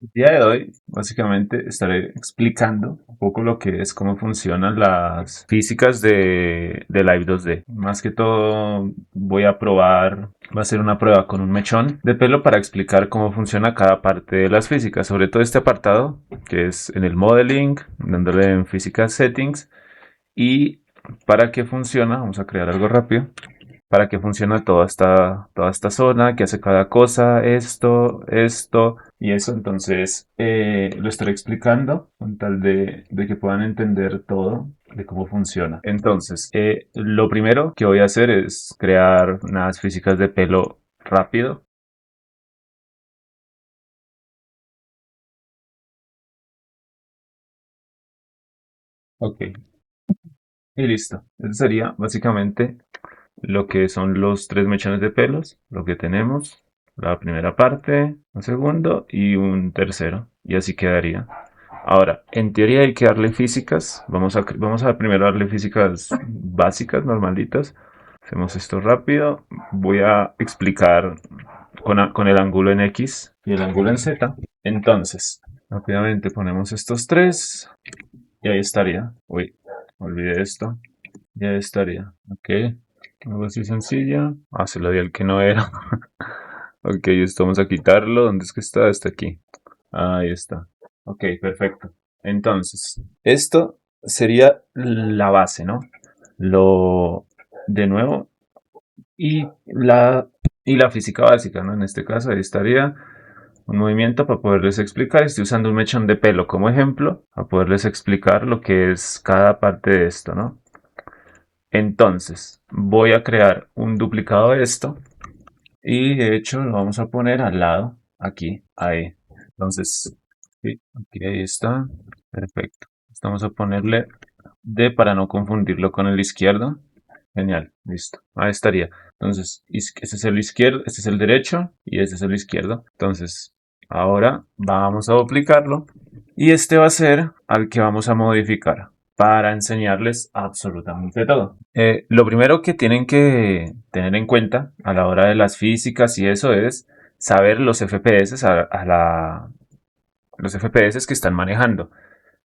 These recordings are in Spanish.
El día de hoy, básicamente, estaré explicando un poco lo que es, cómo funcionan las físicas de Live 2D. Más que todo, voy a probar, va a ser una prueba con un mechón de pelo para explicar cómo funciona cada parte de las físicas, sobre todo este apartado, que es en el modeling, dándole en Physical Settings, y para qué funciona, vamos a crear algo rápido para que funcione toda esta zona, que hace cada cosa, esto y eso. Entonces, lo estaré explicando con tal de que puedan entender todo de cómo funciona. Entonces, lo primero que voy a hacer es crear unas físicas de pelo rápido. Ok, y listo. Eso sería básicamente lo que son los tres mechones de pelos, lo que tenemos, la primera parte, un segundo y un tercero, y así quedaría. Ahora, en teoría hay que darle físicas, vamos a primero darle físicas básicas, normalitas. Hacemos esto rápido, voy a explicar con el ángulo en X y el ángulo en Z. Entonces, rápidamente ponemos estos tres y ahí estaría. Uy, olvidé esto. Ya estaría. Ok. Algo así sencilla. Ah, se lo di al que no era. Ok, esto vamos a quitarlo. ¿Dónde es que está? Está aquí. Ahí está. Ok, perfecto. Entonces, esto sería la base, ¿no? Lo de nuevo. Y y la física básica, ¿no? En este caso, ahí estaría un movimiento para poderles explicar. Estoy usando un mechón de pelo como ejemplo, para poderles explicar lo que es cada parte de esto, ¿no? Entonces, voy a crear un duplicado de esto y de hecho lo vamos a poner al lado, aquí, ahí. Entonces, sí, aquí ahí está. Perfecto. Vamos a ponerle D para no confundirlo con el izquierdo. Genial, listo. Ahí estaría. Entonces, este es el izquierdo, este es el derecho y este es el izquierdo. Entonces, ahora vamos a duplicarlo y este va a ser al que vamos a modificar para enseñarles absolutamente todo. Lo primero que tienen que tener en cuenta a la hora de las físicas y eso es saber los FPS los FPS que están manejando.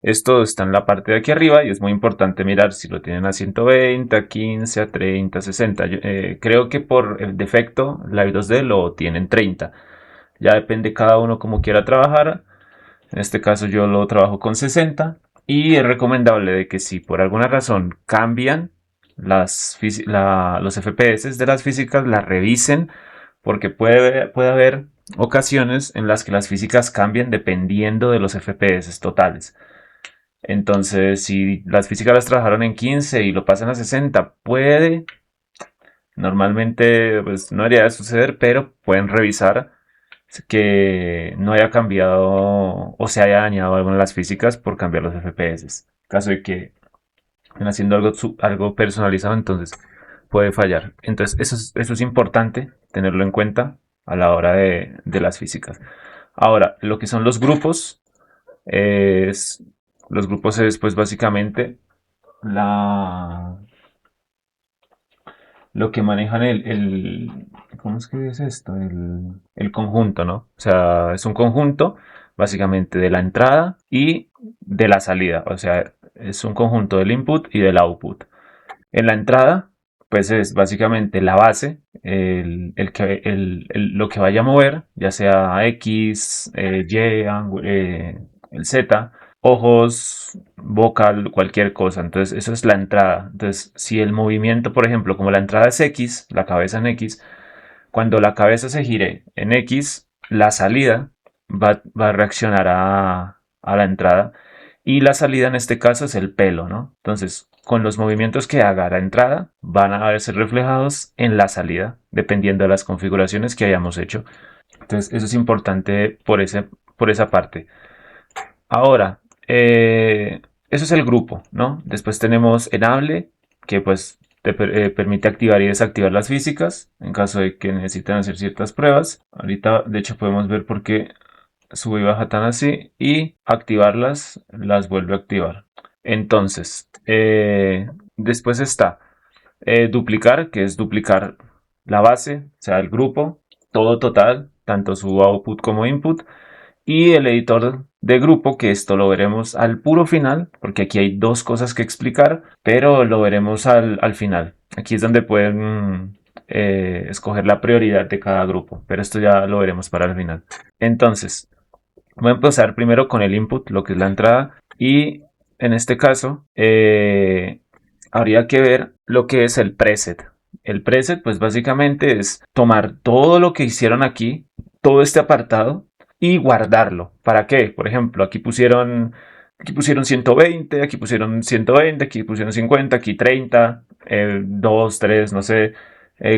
Esto está en la parte de aquí arriba y es muy importante mirar si lo tienen a 120, a 15, a 30, a 60. Creo que por el defecto Live 2D lo tienen 30. Ya depende cada uno como quiera trabajar. En este caso yo lo trabajo con 60 y es recomendable de que si por alguna razón cambian los FPS de las físicas, las revisen porque puede haber ocasiones en las que las físicas cambien dependiendo de los FPS totales. Entonces, si las físicas las trabajaron en 15 y lo pasan a 60, normalmente pues no debería suceder, pero pueden revisar que no haya cambiado o se haya dañado algo en las físicas por cambiar los FPS. En caso de que estén haciendo algo personalizado, entonces puede fallar. Entonces, eso es importante tenerlo en cuenta a la hora de las físicas. Ahora, lo que son es, los grupos es pues básicamente la, lo que manejan ¿cómo es que es esto? El conjunto, ¿no? O sea, es un conjunto básicamente de la entrada y de la salida. O sea, es un conjunto del input y del output. En la entrada, pues es básicamente la base, lo que vaya a mover, ya sea X, el Z, ojos, vocal, cualquier cosa. Entonces, eso es la entrada. Entonces, si el movimiento, por ejemplo, como la entrada es X, la cabeza en X, cuando la cabeza se gire en X, la salida va a reaccionar a la entrada. Y la salida en este caso es el pelo, ¿no? Entonces, con los movimientos que haga la entrada, van a verse reflejados en la salida, dependiendo de las configuraciones que hayamos hecho. Entonces, eso es importante por esa parte. Ahora, eso es el grupo, ¿no? Después tenemos Enable, que pues permite activar y desactivar las físicas en caso de que necesiten hacer ciertas pruebas. Ahorita, de hecho, podemos ver por qué sube y baja tan así y activarlas las vuelve a activar. Entonces, después está duplicar, que es duplicar la base, o sea, el grupo, todo total, tanto su output como input y el editor de grupo, que esto lo veremos al puro final, porque aquí hay dos cosas que explicar, pero lo veremos al final. Aquí es donde pueden escoger la prioridad de cada grupo, pero esto ya lo veremos para el final. Entonces, voy a empezar primero con el input, lo que es la entrada, y en este caso habría que ver lo que es el preset. El preset, pues básicamente es tomar todo lo que hicieron aquí, todo este apartado, y guardarlo. ¿Para qué? Por ejemplo, aquí pusieron 120, aquí pusieron 120, aquí pusieron 50, aquí 30, 2, 3, no sé.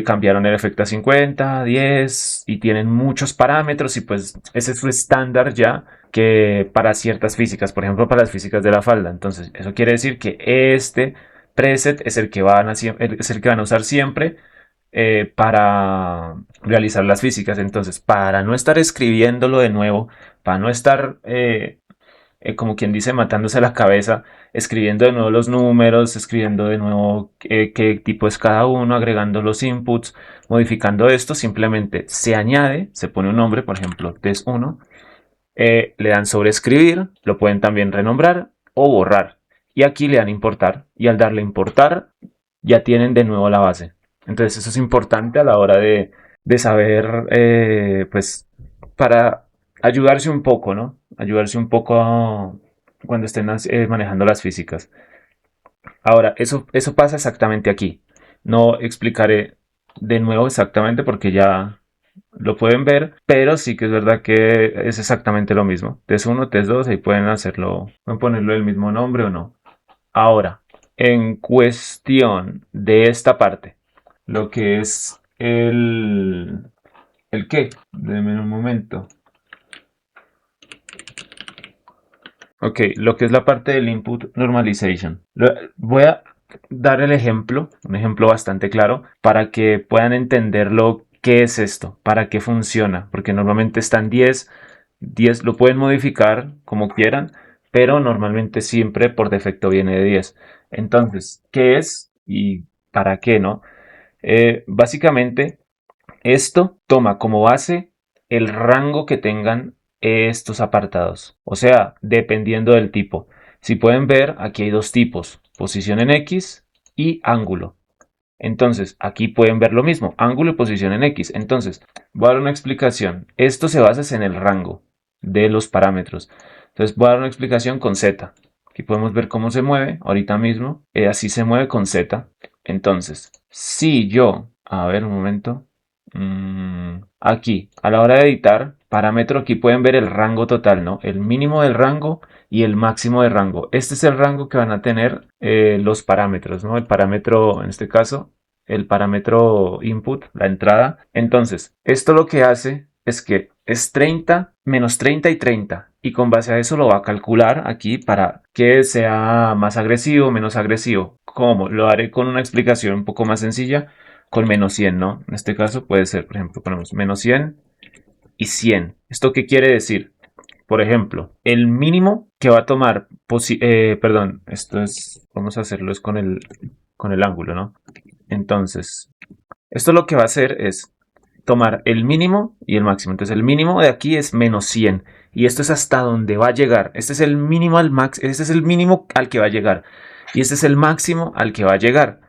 Cambiaron el efecto a 50, 10 y tienen muchos parámetros y pues ese es su estándar ya que para ciertas físicas, por ejemplo para las físicas de la falda. Entonces eso quiere decir que este preset es el que es el que van a usar siempre para realizar las físicas. Entonces para no estar escribiéndolo de nuevo, para no estar como quien dice, matándose la cabeza, escribiendo de nuevo los números, escribiendo de nuevo qué tipo es cada uno, agregando los inputs, modificando esto, simplemente se añade, se pone un nombre, por ejemplo, test1, le dan sobre escribir, lo pueden también renombrar o borrar. Y aquí le dan importar, y al darle importar, ya tienen de nuevo la base. Entonces eso es importante a la hora de saber, pues, para ayudarse un poco, ¿no? Ayudarse un poco cuando estén manejando las físicas. Ahora, eso pasa exactamente aquí. No explicaré de nuevo exactamente porque ya lo pueden ver, pero sí que es verdad que es exactamente lo mismo. Test 1, test 2, ahí pueden hacerlo, pueden ponerlo el mismo nombre o no. Ahora, en cuestión de esta parte, lo que es ¿el qué? Deme un momento. Ok, lo que es la parte del input normalization. Voy a dar el ejemplo, un ejemplo bastante claro, para que puedan entender lo que es esto, para qué funciona, porque normalmente están 10 lo pueden modificar como quieran, pero normalmente siempre por defecto viene de 10. Entonces, ¿qué es y para qué, no? Básicamente, esto toma como base el rango que tengan estos apartados, o sea, dependiendo del tipo. Si pueden ver, aquí hay dos tipos, posición en X y ángulo. Entonces, aquí pueden ver lo mismo, ángulo y posición en X. Entonces, voy a dar una explicación. Esto se basa en el rango de los parámetros. Entonces, voy a dar una explicación con Z. Aquí podemos ver cómo se mueve ahorita mismo. Así se mueve con Z. Entonces, si yo, a ver un momento. Aquí, a la hora de editar, parámetro, aquí pueden ver el rango total, ¿no? El mínimo del rango y el máximo de rango. Este es el rango que van a tener los parámetros, ¿no? El parámetro, en este caso, el parámetro input, la entrada. Entonces, esto lo que hace es que es 30, menos 30 y 30. Y con base a eso lo va a calcular aquí para que sea más agresivo, menos agresivo. ¿Cómo? Lo haré con una explicación un poco más sencilla, con menos 100, ¿no? En este caso puede ser, por ejemplo, ponemos menos 100 y 100. ¿Esto qué quiere decir? Por ejemplo, el mínimo que va a tomar, perdón, esto es, vamos a hacerlo es con el ángulo, ¿no? Entonces, esto lo que va a hacer es tomar el mínimo y el máximo. Entonces, el mínimo de aquí es menos 100 y esto es hasta donde va a llegar. Este es el mínimo este es el mínimo al que va a llegar y este es el máximo al que va a llegar.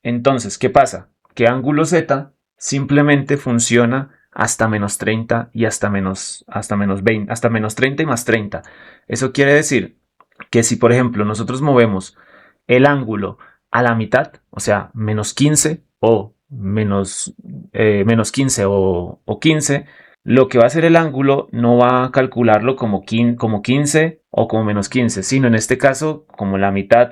Entonces, ¿qué pasa? Que ángulo Z simplemente funciona hasta menos 30 y hasta menos 20, hasta menos 30 y más 30. Eso quiere decir que si, por ejemplo, nosotros movemos el ángulo a la mitad, o sea, menos 15 o menos 15 o 15, lo que va a hacer el ángulo no va a calcularlo como 15 o como menos 15, sino en este caso como la mitad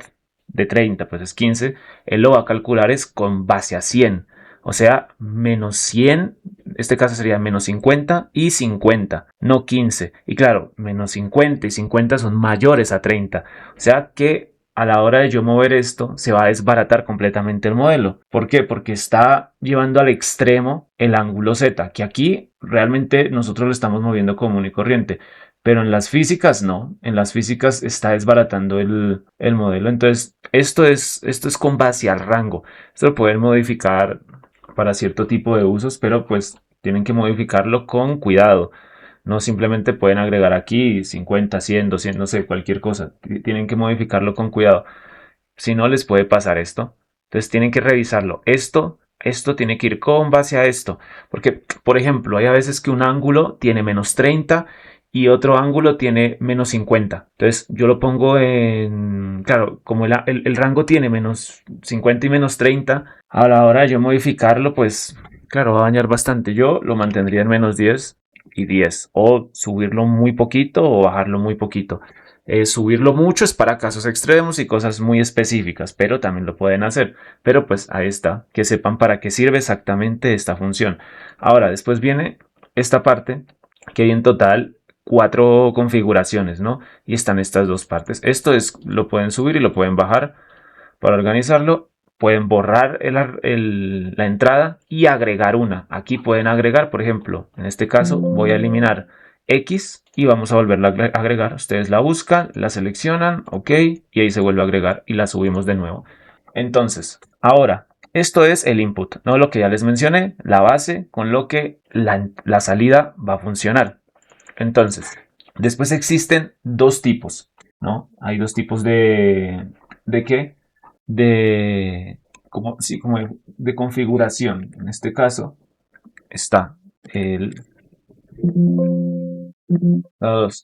de 30, pues es 15, él lo va a calcular es con base a 100. O sea, menos 100, este caso sería menos 50 y 50, no 15. Y claro, menos 50 y 50 son mayores a 30. O sea que a la hora de yo mover esto, se va a desbaratar completamente el modelo. ¿Por qué? Porque está llevando al extremo el ángulo Z, que aquí realmente nosotros lo estamos moviendo común y corriente. Pero en las físicas no, en las físicas está desbaratando el modelo. Entonces, esto es con base al rango. Esto lo pueden modificar para cierto tipo de usos, pero pues tienen que modificarlo con cuidado. No simplemente pueden agregar aquí 50, 100, 200, no sé, cualquier cosa. Tienen que modificarlo con cuidado. Si no, les puede pasar esto. Entonces tienen que revisarlo. Esto tiene que ir con base a esto. Porque, por ejemplo, hay a veces que un ángulo tiene menos 30 y otro ángulo tiene menos 50. Entonces yo lo pongo en... Claro, como el rango tiene menos 50 y menos 30, a la hora de yo modificarlo, pues claro, va a dañar bastante. Yo lo mantendría en menos 10 y 10. O subirlo muy poquito o bajarlo muy poquito. Subirlo mucho es para casos extremos y cosas muy específicas, pero también lo pueden hacer. Pero pues ahí está, que sepan para qué sirve exactamente esta función. Ahora, después viene esta parte, que hay en total 4 configuraciones, ¿no? Y están estas dos partes. Esto es, lo pueden subir y lo pueden bajar. Para organizarlo, pueden borrar la entrada y agregar una. Aquí pueden agregar, por ejemplo, en este caso voy a eliminar X y vamos a volverla a agregar. Ustedes la buscan, la seleccionan, ok, y ahí se vuelve a agregar y la subimos de nuevo. Entonces, ahora, esto es el input, ¿no? Lo que ya les mencioné, la base con lo que la salida va a funcionar. Entonces, después existen dos tipos, ¿no? Hay dos tipos ¿de qué? De, como, sí, como de configuración. En este caso está el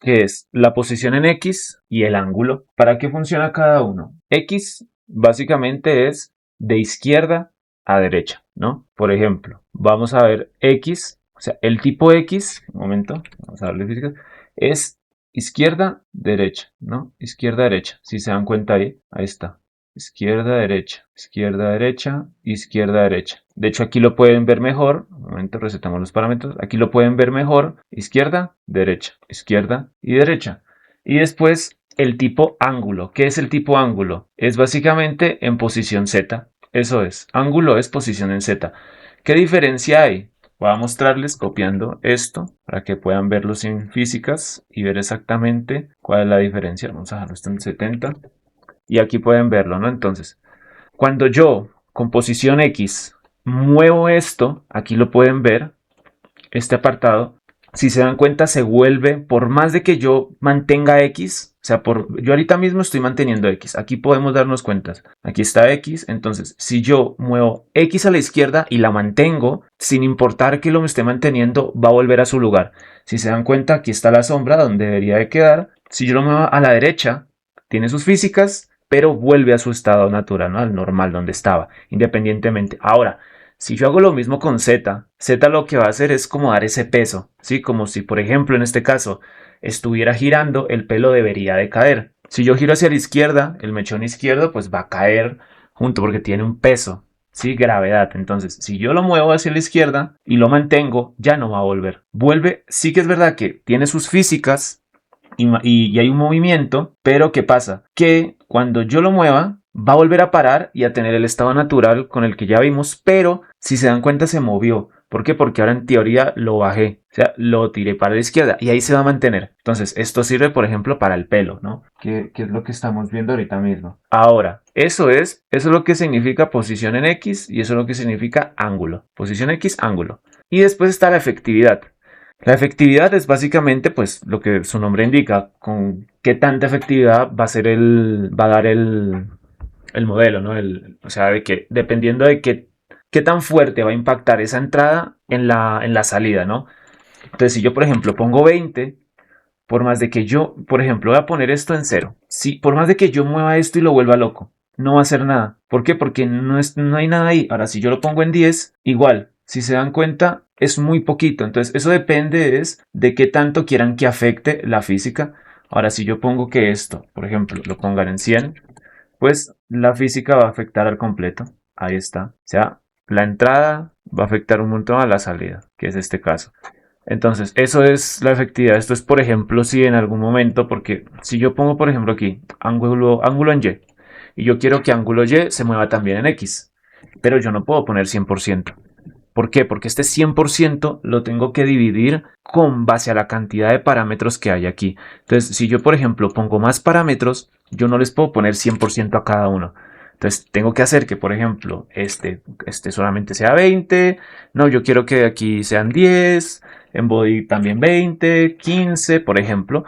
que es la posición en X y el ángulo. ¿Para qué funciona cada uno? X básicamente es de izquierda a derecha, ¿no? Por ejemplo, vamos a ver X, o sea, el tipo X, un momento, vamos a darle física, es izquierda, derecha, ¿no? Izquierda, derecha. Si se dan cuenta ahí está. Izquierda, derecha, izquierda, derecha, izquierda, derecha. De hecho, aquí lo pueden ver mejor. Un momento, resetamos los parámetros. Aquí lo pueden ver mejor. Izquierda, derecha, izquierda y derecha. Y después el tipo ángulo. ¿Qué es el tipo ángulo? Es básicamente en posición Z. Eso es. Ángulo es posición en Z. ¿Qué diferencia hay? Voy a mostrarles copiando esto para que puedan verlo sin físicas y ver exactamente cuál es la diferencia. Vamos a dejarlo esto en 70. Y aquí pueden verlo, ¿no? Entonces, cuando yo con posición X muevo esto, aquí lo pueden ver, este apartado, si se dan cuenta se vuelve, por más de que yo mantenga X, o sea, yo ahorita mismo estoy manteniendo X, aquí podemos darnos cuenta, aquí está X, entonces si yo muevo X a la izquierda y la mantengo, sin importar que lo esté manteniendo, va a volver a su lugar. Si se dan cuenta, aquí está la sombra donde debería de quedar. Si yo lo muevo a la derecha, tiene sus físicas, pero vuelve a su estado natural, ¿no? Al normal donde estaba, independientemente. Ahora, si yo hago lo mismo con Z, Z lo que va a hacer es como dar ese peso, ¿sí? Como si, por ejemplo, en este caso, estuviera girando, el pelo debería de caer. Si yo giro hacia la izquierda, el mechón izquierdo pues va a caer junto porque tiene un peso, ¿sí? Gravedad. Entonces, si yo lo muevo hacia la izquierda y lo mantengo, ya no va a volver. Vuelve, sí que es verdad que tiene sus físicas y hay un movimiento, pero ¿qué pasa? Que cuando yo lo mueva, va a volver a parar y a tener el estado natural con el que ya vimos, pero si se dan cuenta se movió. ¿Por qué? Porque ahora en teoría lo bajé, o sea, lo tiré para la izquierda y ahí se va a mantener. Entonces, esto sirve, por ejemplo, para el pelo, ¿no? Que es lo que estamos viendo ahorita mismo. Ahora, eso es lo que significa posición en X y eso es lo que significa ángulo. Posición X, ángulo. Y después está la efectividad. La efectividad es básicamente, pues, lo que su nombre indica, con qué tanta efectividad va a dar el modelo, ¿no? O sea, de que dependiendo de qué tan fuerte va a impactar esa entrada en la salida, ¿no? Entonces, si yo, por ejemplo, pongo 20, por más de que yo, por ejemplo, voy a poner esto en 0, si por más de que yo mueva esto y lo vuelva loco, no va a hacer nada. ¿Por qué? Porque no hay nada ahí. Ahora, si yo lo pongo en 10, igual, si se dan cuenta, es muy poquito. Entonces, eso depende de qué tanto quieran que afecte la física. Ahora, si yo pongo que esto, por ejemplo, lo pongan en 100, pues la física va a afectar al completo. Ahí está. O sea, la entrada va a afectar un montón a la salida, que es este caso. Entonces, eso es la efectividad. Esto es, por ejemplo, si en algún momento, porque si yo pongo, por ejemplo, aquí ángulo en Y, y yo quiero que ángulo Y se mueva también en X, pero yo no puedo poner 100%. ¿Por qué? Porque este 100% lo tengo que dividir con base a la cantidad de parámetros que hay aquí. Entonces, si yo, por ejemplo, pongo más parámetros, yo no les puedo poner 100% a cada uno. Entonces tengo que hacer que, por ejemplo, este solamente sea 20. No, yo quiero que aquí sean 10. En body también 20, 15, por ejemplo.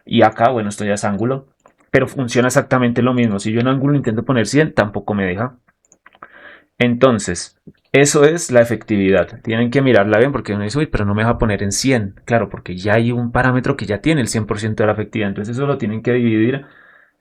Y acá, bueno, esto ya es ángulo. Pero funciona exactamente lo mismo. Si yo en ángulo intento poner 100, tampoco me deja. Entonces, eso es la efectividad. Tienen que mirarla bien porque uno dice, uy, pero no me va a poner en 100. Claro, porque ya hay un parámetro que ya tiene el 100% de la efectividad. Entonces eso lo tienen que dividir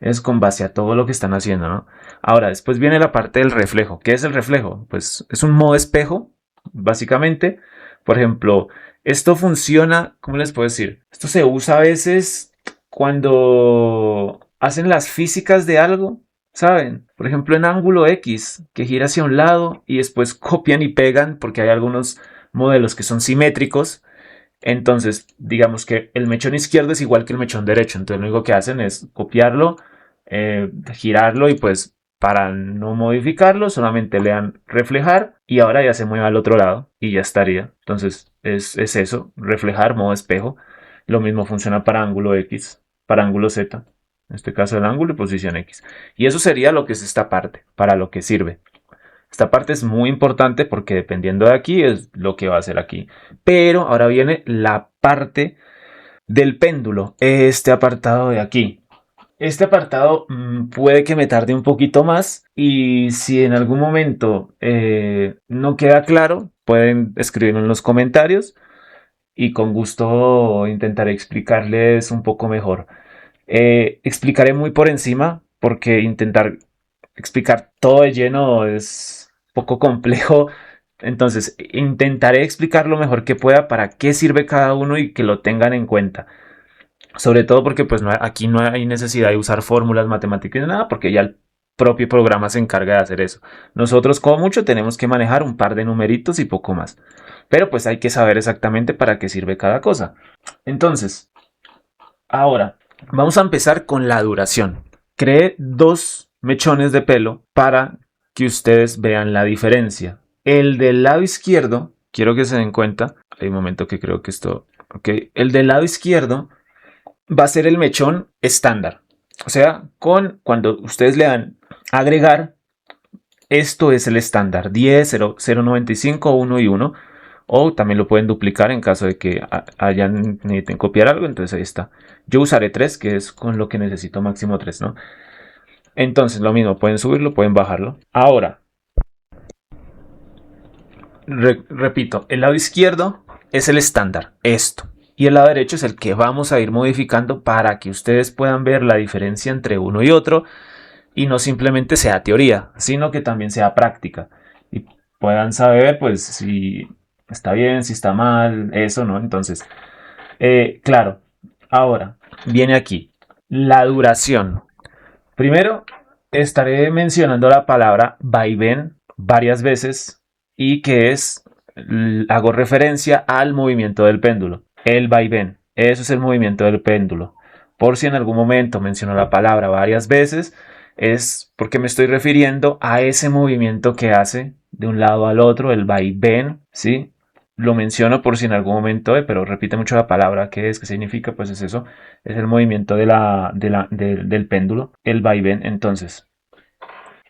es con base a todo lo que están haciendo, ¿no? Ahora, después viene la parte del reflejo. ¿Qué es el reflejo? Pues es un modo espejo, básicamente. Por ejemplo, esto funciona, ¿cómo les puedo decir? Esto se usa a veces cuando hacen las físicas de algo, ¿saben? Por ejemplo, en ángulo X, que gira hacia un lado y después copian y pegan, porque hay algunos modelos que son simétricos. Entonces, digamos que el mechón izquierdo es igual que el mechón derecho. Entonces, lo único que hacen es copiarlo, girarlo y pues para no modificarlo, solamente le dan reflejar y ahora ya se mueve al otro lado y ya estaría. Entonces, es eso, reflejar, modo espejo. Lo mismo funciona para ángulo X, para ángulo Z. En este caso, el ángulo y posición X. Y eso sería lo que es esta parte, para lo que sirve. Esta parte es muy importante porque dependiendo de aquí es lo que va a hacer aquí. Pero ahora viene la parte del péndulo, este apartado de aquí. Este apartado puede que me tarde un poquito más y si en algún momento no queda claro, pueden escribirlo en los comentarios y con gusto intentaré explicarles un poco mejor. Explicaré muy por encima porque intentar explicar todo de lleno es poco complejo. Entonces, intentaré explicar lo mejor que pueda para qué sirve cada uno y que lo tengan en cuenta. Sobre todo porque pues aquí no hay necesidad de usar fórmulas matemáticas ni nada, porque ya el propio programa se encarga de hacer eso. Nosotros como mucho tenemos que manejar un par de numeritos y poco más. Pero pues hay que saber exactamente para qué sirve cada cosa. Entonces, ahora, vamos a empezar con la duración. Creé dos mechones de pelo para que ustedes vean la diferencia. El del lado izquierdo, quiero que se den cuenta, hay un momento que creo que esto, ok, el del lado izquierdo va a ser el mechón estándar. O sea, cuando ustedes le dan agregar, esto es el estándar, 10, 0, 0,95, 1 y 1. O también lo pueden duplicar en caso de que necesiten copiar algo. Entonces ahí está. Yo usaré 3, que es con lo que necesito máximo 3, ¿no? Entonces lo mismo, pueden subirlo, pueden bajarlo. Ahora, repito, el lado izquierdo es el estándar, esto. Y el lado derecho es el que vamos a ir modificando para que ustedes puedan ver la diferencia entre uno y otro. Y no simplemente sea teoría, sino que también sea práctica. Y puedan saber, pues, si está bien, si está mal, eso, ¿no? Entonces, claro, ahora viene aquí la duración. Primero, estaré mencionando la palabra vaivén varias veces y que hago referencia al movimiento del péndulo. El vaivén, eso es el movimiento del péndulo. Por si en algún momento menciono la palabra varias veces, es porque me estoy refiriendo a ese movimiento que hace de un lado al otro, el vaivén, ¿sí? Lo menciono por si en algún momento, pero repite mucho la palabra, ¿qué es? ¿Qué significa? Pues es eso, es el movimiento del péndulo, el vaivén. Entonces,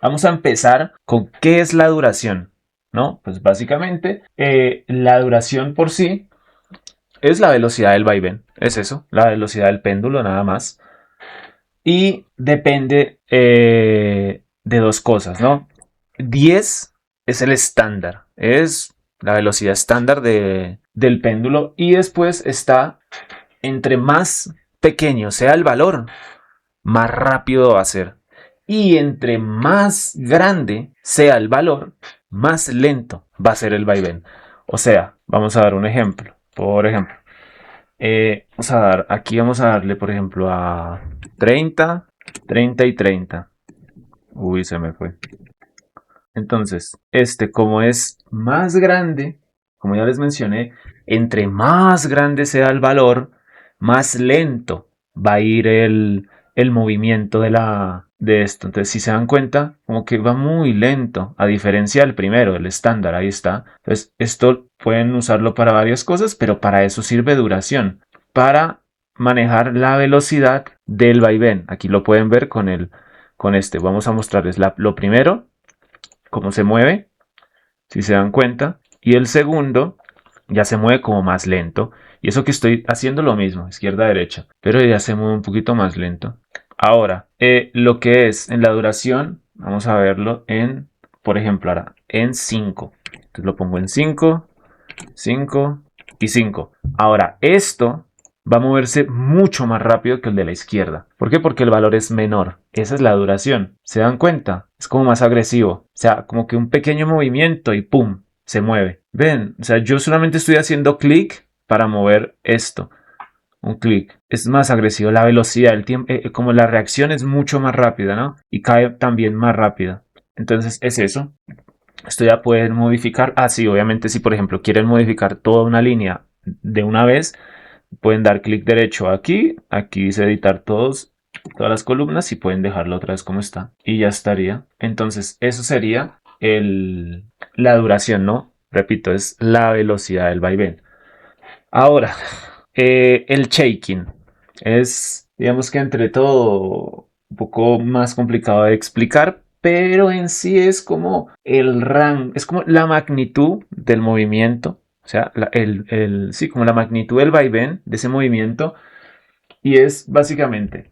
vamos a empezar con qué es la duración, ¿no? Pues básicamente, la duración por sí es la velocidad del vaivén, es eso, la velocidad del péndulo nada más. Y depende de dos cosas, ¿no? 10 es el estándar, es la velocidad estándar del péndulo y después está entre más pequeño sea el valor, más rápido va a ser. Y entre más grande sea el valor, más lento va a ser el vaivén. O sea, vamos a dar un ejemplo. Por ejemplo, aquí vamos a darle, por ejemplo, a 30, 30 y 30. Uy, se me fue. Entonces, como es más grande, como ya les mencioné, entre más grande sea el valor, más lento va a ir el movimiento de esto. Entonces, si se dan cuenta, como que va muy lento, a diferencia del primero, el estándar, ahí está. Entonces, esto pueden usarlo para varias cosas, pero para eso sirve duración, para manejar la velocidad del vaivén. Aquí lo pueden ver con este. Vamos a mostrarles lo primero, cómo se mueve, si se dan cuenta. Y el segundo ya se mueve como más lento. Y eso que estoy haciendo lo mismo, izquierda a derecha, pero ya se mueve un poquito más lento. Ahora, lo que es en la duración, vamos a verlo en, por ejemplo, ahora en 5. Entonces lo pongo en 5, 5 y 5. Ahora, esto va a moverse mucho más rápido que el de la izquierda. ¿Por qué? Porque el valor es menor. Esa es la duración. ¿Se dan cuenta? Es como más agresivo. O sea, como que un pequeño movimiento y ¡pum! Se mueve. ¿Ven? O sea, yo solamente estoy haciendo clic para mover esto. Un clic. Es más agresivo. La velocidad, el tiempo, como la reacción es mucho más rápida, ¿no? Y cae también más rápida. Entonces es eso. Esto ya pueden modificar. Ah, sí, obviamente si por ejemplo quieren modificar toda una línea de una vez, pueden dar clic derecho aquí. Aquí dice editar todas las columnas y pueden dejarlo otra vez como está. Y ya estaría. Entonces eso sería la duración, ¿no? Repito, es la velocidad del vaivén. Ahora, el shaking es, digamos que entre todo, un poco más complicado de explicar, pero en sí es como el rango, es como la magnitud del movimiento, o sea, sí, como la magnitud del vaivén de ese movimiento, y es básicamente,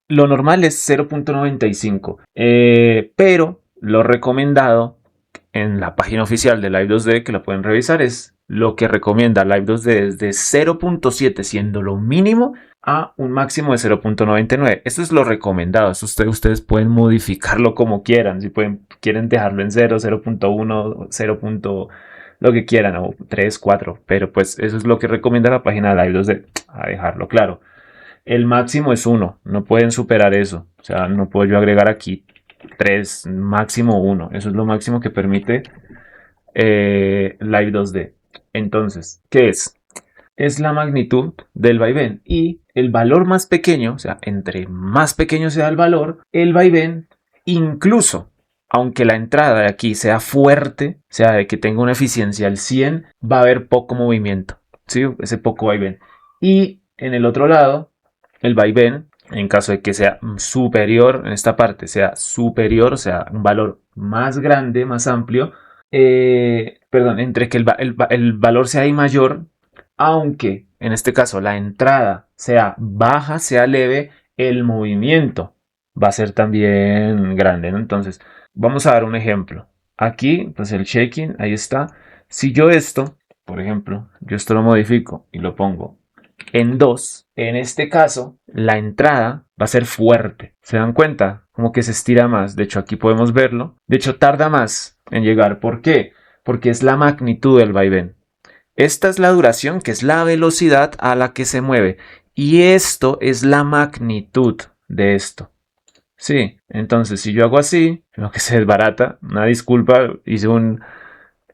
lo normal es 0.95, pero lo recomendado en la página oficial de Live 2D, que la pueden revisar, es lo que recomienda Live 2D desde 0.7 siendo lo mínimo a un máximo de 0.99. Esto es lo recomendado. Eso ustedes pueden modificarlo como quieran. Si quieren dejarlo en 0, 0.1, 0. Lo que quieran, o 3, 4. Pero pues eso es lo que recomienda la página de Live 2D. A dejarlo claro. El máximo es 1. No pueden superar eso. O sea, no puedo yo agregar aquí 3, máximo 1. Eso es lo máximo que permite Live 2D. Entonces, ¿qué es? Es la magnitud del vaivén y el valor más pequeño, o sea, entre más pequeño sea el vaivén, incluso aunque la entrada de aquí sea fuerte, o sea, de que tenga una eficiencia al 100, va a haber poco movimiento, ¿sí? Ese poco vaivén. Y en el otro lado, el vaivén, en caso de que sea superior, en esta parte sea superior, o sea, un valor más grande, más amplio, perdón, entre que el valor sea ahí mayor, aunque en este caso la entrada sea baja, sea leve, el movimiento va a ser también grande, ¿no? Entonces, vamos a dar un ejemplo. Aquí, pues el shaking, ahí está. Si yo esto, por ejemplo, yo esto lo modifico y lo pongo en 2, en este caso, la entrada va a ser fuerte. ¿Se dan cuenta? Como que se estira más. De hecho, aquí podemos verlo. De hecho, tarda más en llegar. ¿Por qué? Porque es la magnitud del vaivén. Esta es la duración, que es la velocidad a la que se mueve. Y esto es la magnitud de esto. Sí, entonces si yo hago así, lo que se desbarata, una disculpa, hice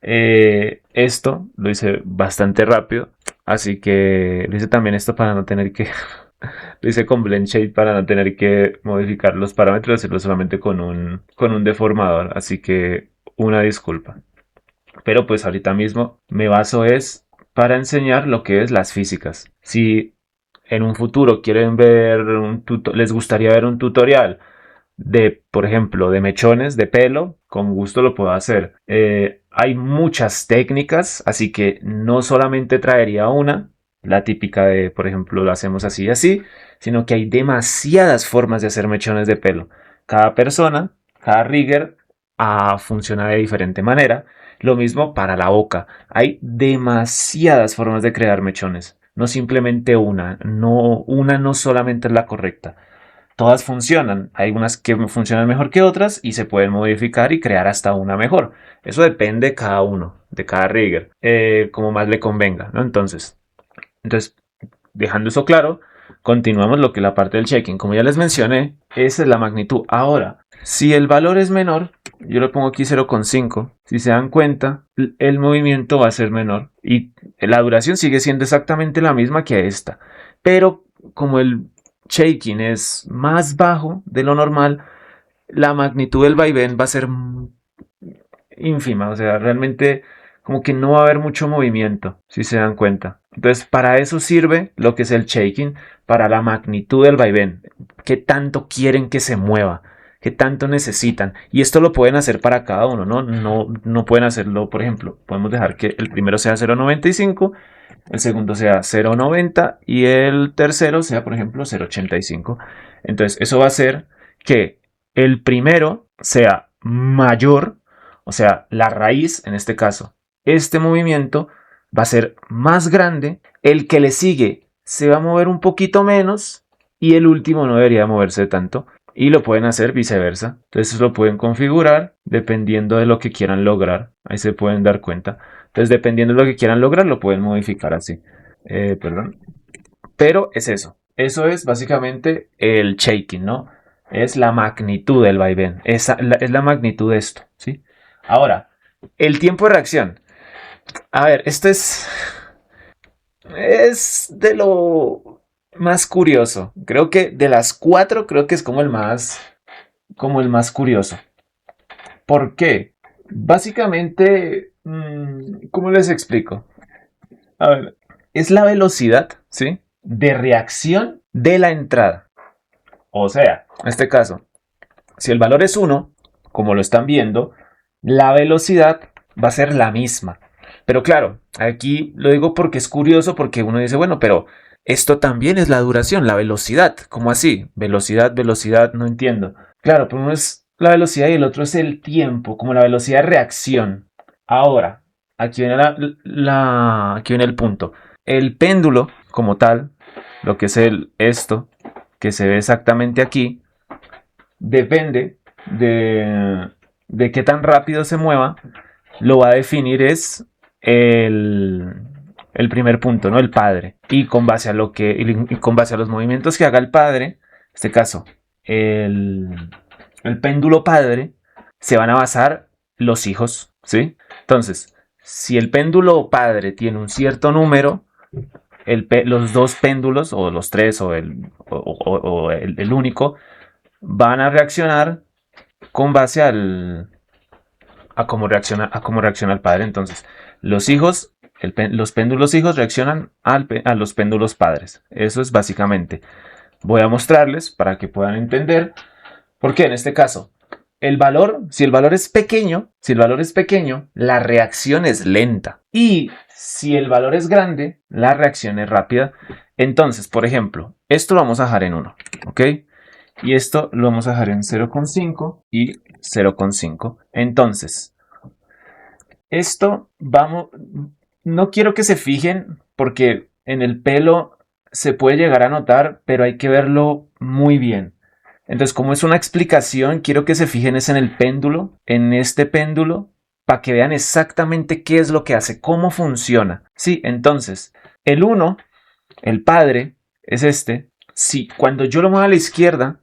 esto, lo hice bastante rápido. Así que lo hice también esto para no tener que... lo hice con Blend Shade para no tener que modificar los parámetros, hacerlo solamente con un deformador. Así que una disculpa. Pero pues ahorita mismo me baso es para enseñar lo que es las físicas. Si en un futuro quieren ver les gustaría ver un tutorial de, por ejemplo, de mechones de pelo, con gusto lo puedo hacer. Hay muchas técnicas, así que no solamente traería una, la típica de, por ejemplo, lo hacemos así y así, sino que hay demasiadas formas de hacer mechones de pelo. Cada persona, cada rigger, funciona de diferente manera. Lo mismo para la boca. Hay demasiadas formas de crear mechones. No simplemente una no solamente es la correcta. Todas funcionan. Hay unas que funcionan mejor que otras y se pueden modificar y crear hasta una mejor. Eso depende de cada uno, de cada rigger, como más le convenga, ¿no? Entonces, dejando eso claro, continuamos lo que es la parte del checking. Como ya les mencioné, esa es la magnitud. Ahora, si el valor es menor, yo lo pongo aquí 0,5. Si se dan cuenta, el movimiento va a ser menor y la duración sigue siendo exactamente la misma que esta. Pero como el shaking es más bajo de lo normal, la magnitud del vaivén va a ser ínfima, o sea, realmente como que no va a haber mucho movimiento, si se dan cuenta. Entonces, para eso sirve lo que es el shaking, para la magnitud del vaivén. qué tanto quieren que se mueva, qué tanto necesitan. Y esto lo pueden hacer para cada uno, ¿no? No pueden hacerlo, por ejemplo, podemos dejar que el primero sea 0,95, el segundo sea 0,90 y el tercero sea, por ejemplo, 0,85. Entonces, eso va a hacer que el primero sea mayor, o sea, la raíz, en este caso, este movimiento va a ser más grande, el que le sigue se va a mover un poquito menos y el último no debería moverse tanto. Y lo pueden hacer viceversa. Entonces lo pueden configurar dependiendo de lo que quieran lograr. Ahí se pueden dar cuenta. Entonces dependiendo de lo que quieran lograr lo pueden modificar así. Perdón. Pero es eso. Eso es básicamente el shaking, ¿no? Es la magnitud del vaivén. Es la magnitud de esto, ¿sí? Ahora, el tiempo de reacción. A ver, esto es de lo más curioso. Creo que de las cuatro, creo que es como el más curioso. ¿Por qué? Básicamente, ¿cómo les explico? A ver, es la velocidad, ¿sí? De reacción de la entrada. O sea, en este caso, si el valor es 1, como lo están viendo, la velocidad va a ser la misma. Pero claro, aquí lo digo porque es curioso, porque uno dice, bueno, pero esto también es la duración, la velocidad. ¿Cómo así? Velocidad, velocidad, no entiendo. Claro, pero uno es la velocidad y el otro es el tiempo, como la velocidad de reacción. Ahora, aquí viene aquí viene el punto. El péndulo, como tal, lo que es esto, que se ve exactamente aquí, depende de qué tan rápido se mueva, lo va a definir es el primer punto, ¿no? El padre. Y con base a y con base a los movimientos que haga el padre, en este caso, el péndulo padre, se van a basar los hijos, ¿sí? Entonces, si el péndulo padre tiene un cierto número, los dos péndulos, o los tres, o el único, van a reaccionar con base a cómo reacciona el padre. Entonces, los hijos, los péndulos hijos reaccionan a los péndulos padres. Eso es básicamente. Voy a mostrarles para que puedan entender. Porque en este caso, si el valor es pequeño, la reacción es lenta. Y si el valor es grande, la reacción es rápida. Entonces, por ejemplo, esto lo vamos a dejar en 1, ¿ok? Y esto lo vamos a dejar en 0,5 y 0,5. Entonces, esto vamos, no quiero que se fijen porque en el pelo se puede llegar a notar, pero hay que verlo muy bien. Entonces, como es una explicación, quiero que se fijen es en el péndulo, en este péndulo, para que vean exactamente qué es lo que hace, cómo funciona. Sí, entonces, el 1, el padre, es este. Sí, cuando yo lo muevo a la izquierda,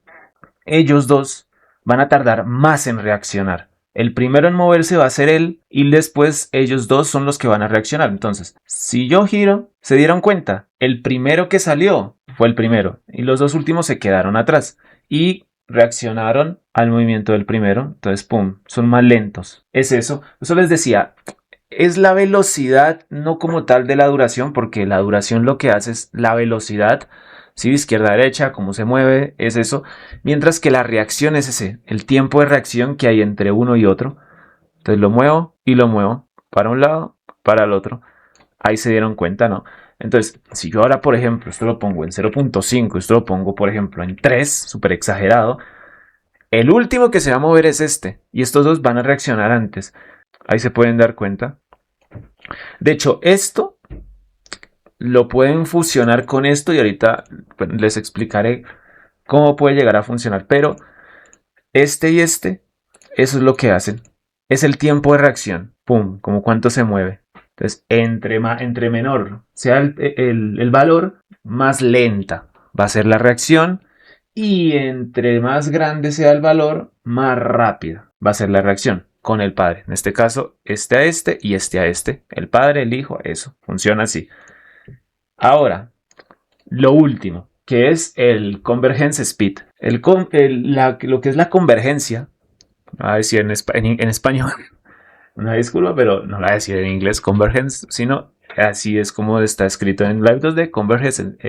ellos dos van a tardar más en reaccionar. El primero en moverse va a ser él y después ellos dos son los que van a reaccionar. Entonces, si yo giro, se dieron cuenta, el primero que salió fue el primero y los dos últimos se quedaron atrás y reaccionaron al movimiento del primero. Entonces, pum, son más lentos. Es eso. Eso les decía, es la velocidad, no como tal de la duración, porque la duración lo que hace es la velocidad, ¿sí? Izquierda, derecha, cómo se mueve, es eso. Mientras que la reacción es ese, el tiempo de reacción que hay entre uno y otro. Entonces lo muevo y lo muevo para un lado, para el otro. Ahí se dieron cuenta, ¿no? Entonces, si yo ahora, por ejemplo, esto lo pongo en 0,5, esto lo pongo, por ejemplo, en 3, súper exagerado, el último que se va a mover es este. Y estos dos van a reaccionar antes. Ahí se pueden dar cuenta. De hecho, esto lo pueden fusionar con esto y ahorita les explicaré cómo puede llegar a funcionar. Pero este y este, eso es lo que hacen. Es el tiempo de reacción. Pum, como cuánto se mueve. Entonces, entre menor sea el valor, más lenta va a ser la reacción. Y entre más grande sea el valor, más rápida va a ser la reacción con el padre. En este caso, este a este y este a este. El padre, el hijo, eso. Funciona así. Ahora, lo último, que es el convergence speed. Lo que es la convergencia, a decir en español, una disculpa, pero no la voy a decir en inglés convergence, sino así es como está escrito en Live 2D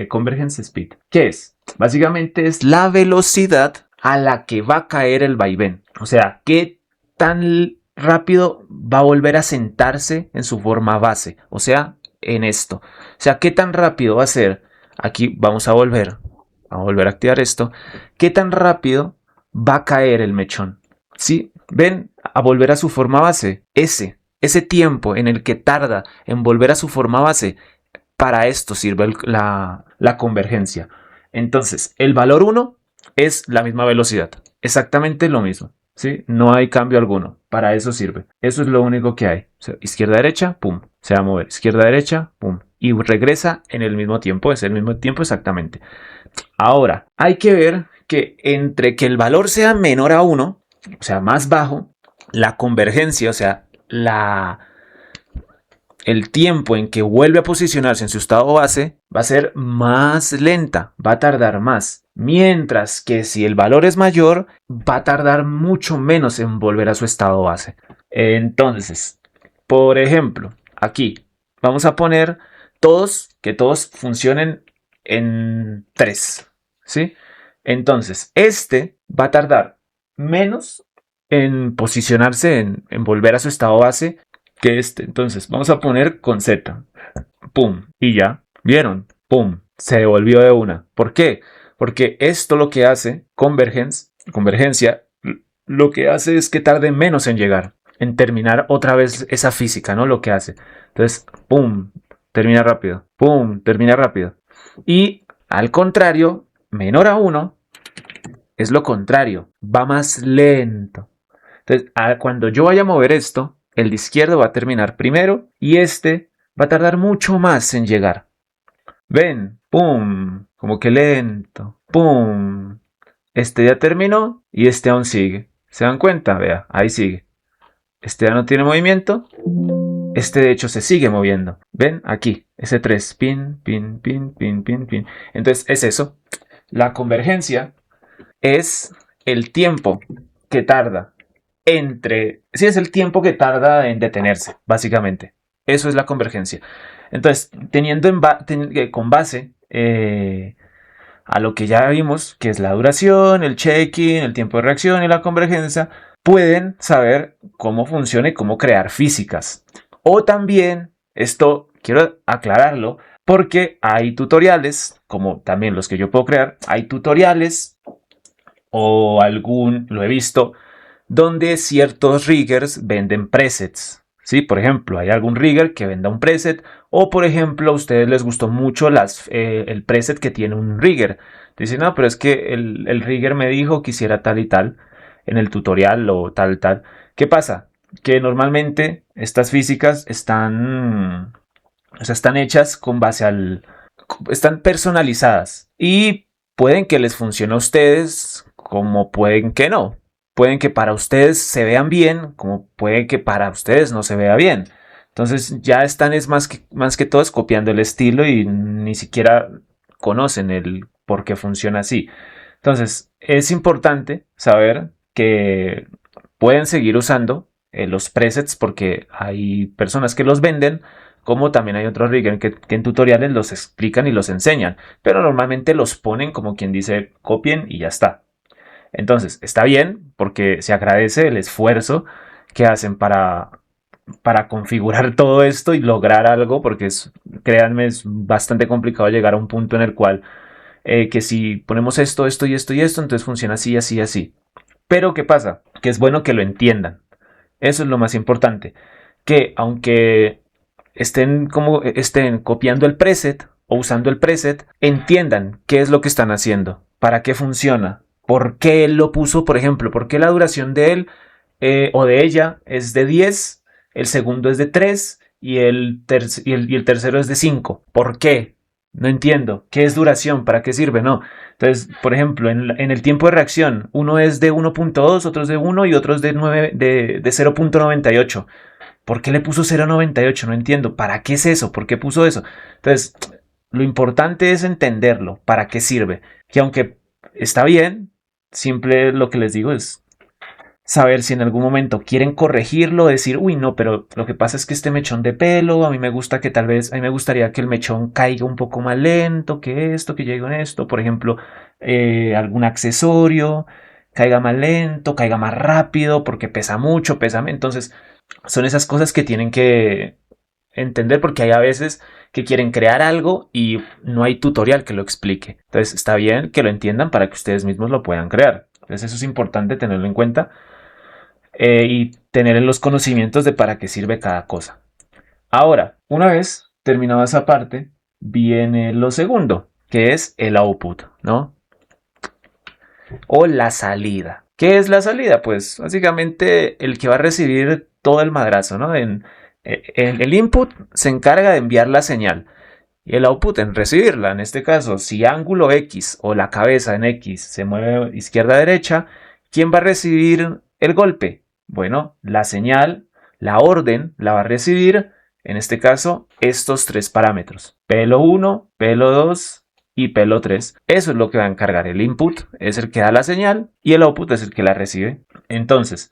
Convergence Speed. ¿Qué es? Básicamente es la velocidad a la que va a caer el vaivén. O sea, qué tan rápido va a volver a sentarse en su forma base. O sea, en esto. O sea, qué tan rápido va a ser. Aquí vamos a volver a activar esto. ¿Qué tan rápido va a caer el mechón? ¿Sí? ¿Ven? A volver a su forma base. Ese tiempo en el que tarda en volver a su forma base, para esto sirve la convergencia. Entonces, el valor 1 es la misma velocidad. Exactamente lo mismo. ¿Sí? No hay cambio alguno. Para eso sirve. Eso es lo único que hay. O sea, izquierda-derecha, pum. Se va a mover. Izquierda-derecha, pum. Y regresa en el mismo tiempo. Es el mismo tiempo exactamente. Ahora, hay que ver que entre que el valor sea menor a 1, o sea, más bajo, la convergencia, o sea, el tiempo en que vuelve a posicionarse en su estado base va a ser más lenta, va a tardar más. Mientras que si el valor es mayor, va a tardar mucho menos en volver a su estado base. Entonces, por ejemplo, aquí vamos a poner que todos funcionen en 3. ¿Sí? Entonces, este va a tardar menos en posicionarse, en volver a su estado base que este. Entonces, vamos a poner con Z. Pum. Y ya. ¿Vieron? Pum. Se devolvió de una. ¿Por qué? Porque esto lo que hace, convergencia, lo que hace es que tarde menos en llegar, en terminar otra vez esa física, ¿no? Lo que hace. Entonces, pum. Termina rápido. Pum. Termina rápido. Y al contrario, menor a 1 es lo contrario. Va más lento. Entonces, cuando yo vaya a mover esto, el de izquierdo va a terminar primero y este va a tardar mucho más en llegar. Ven, pum, como que lento, pum. Este ya terminó y este aún sigue. ¿Se dan cuenta? Vea, ahí sigue. Este ya no tiene movimiento. Este de hecho se sigue moviendo. ¿Ven? Aquí, ese 3, pin, pin, pin, pin, pin, pin. Entonces es eso. La convergencia es el tiempo que tarda sí, es el tiempo que tarda en detenerse, básicamente. Eso es la convergencia. Entonces, con base a lo que ya vimos, que es la duración, el check-in, el tiempo de reacción y la convergencia, pueden saber cómo funciona y cómo crear físicas. O también, esto quiero aclararlo, porque hay tutoriales, como también los que yo puedo crear, hay tutoriales o lo he visto, donde ciertos riggers venden presets. ¿Sí? Por ejemplo, hay algún rigger que venda un preset, o por ejemplo a ustedes les gustó mucho el preset que tiene un rigger. Dicen, no, pero es que el rigger me dijo que hiciera tal y tal en el tutorial o tal. ¿Qué pasa? Que normalmente estas físicas están hechas con base están personalizadas y pueden que les funcione a ustedes como pueden que no. Pueden que para ustedes se vean bien, como puede que para ustedes no se vea bien. Entonces ya están más que todos copiando el estilo y ni siquiera conocen el por qué funciona así. Entonces es importante saber que pueden seguir usando los presets porque hay personas que los venden, como también hay otros riggers que en tutoriales los explican y los enseñan, pero normalmente los ponen como quien dice copien y ya está. Entonces, está bien porque se agradece el esfuerzo que hacen para configurar todo esto y lograr algo, porque créanme, es bastante complicado llegar a un punto en el cual que si ponemos esto y esto y esto, entonces funciona así, así, así. Pero ¿qué pasa? Que es bueno que lo entiendan. Eso es lo más importante. Que aunque estén copiando el preset o usando el preset, entiendan qué es lo que están haciendo, para qué funciona, por qué él lo puso, por ejemplo, por qué la duración de él o de ella es de 10, el segundo es de 3 y el tercero es de 5. ¿Por qué? No entiendo. ¿Qué es duración? ¿Para qué sirve? No. Entonces, por ejemplo, en el tiempo de reacción, uno es de 1.2, otro es de 1 y otro es de 0.98. ¿Por qué le puso 0.98? No entiendo. ¿Para qué es eso? ¿Por qué puso eso? Entonces, lo importante es entenderlo. ¿Para qué sirve? Que aunque está bien, simple lo que les digo es saber si en algún momento quieren corregirlo, decir, uy, no, pero lo que pasa es que este mechón de pelo, a mí me gusta que tal vez, a mí me gustaría que el mechón caiga un poco más lento que esto, que llegue en esto, por ejemplo, algún accesorio, caiga más lento, caiga más rápido, porque pesa mucho, pesa menos. Entonces, son esas cosas que tienen que entender porque hay a veces que quieren crear algo y no hay tutorial que lo explique. Entonces está bien que lo entiendan para que ustedes mismos lo puedan crear. Entonces eso es importante tenerlo en cuenta y tener en los conocimientos de para qué sirve cada cosa. Ahora, una vez terminada esa parte, viene lo segundo, que es el output, ¿no? O la salida. ¿Qué es la salida? Pues básicamente el que va a recibir todo el madrazo, ¿no? El input se encarga de enviar la señal y el output en recibirla. En este caso, si ángulo X o la cabeza en X se mueve izquierda a derecha, ¿quién va a recibir el golpe? Bueno, la señal, la orden, la va a recibir, en este caso, estos tres parámetros. Pelo 1, pelo 2 y pelo 3. Eso es lo que va a encargar. El input es el que da la señal y el output es el que la recibe. Entonces,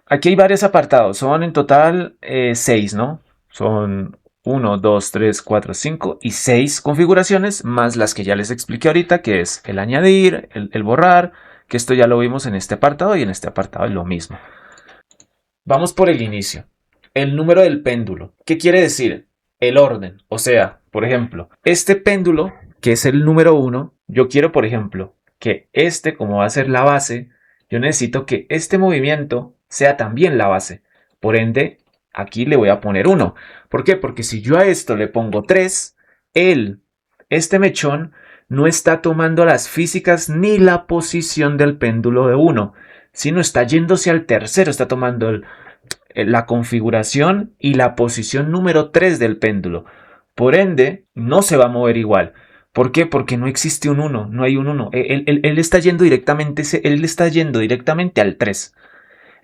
aquí hay varios apartados. Son en total 6, ¿no? Son 1, 2, 3, 4, 5 y 6 configuraciones, más las que ya les expliqué ahorita, que es el añadir, el borrar, que esto ya lo vimos en este apartado y en este apartado es lo mismo. Vamos por el inicio. El número del péndulo. ¿Qué quiere decir? El orden. O sea, por ejemplo, este péndulo, que es el número 1, yo quiero, por ejemplo, que este, como va a ser la base, yo necesito que este movimiento sea también la base. Por ende, aquí le voy a poner 1. ¿Por qué? Porque si yo a esto le pongo 3, este mechón, no está tomando las físicas ni la posición del péndulo de 1, sino está yéndose al tercero, está tomando la configuración y la posición número 3 del péndulo. Por ende, no se va a mover igual. ¿Por qué? Porque no existe un 1, no hay un 1. Él está yendo directamente al 3.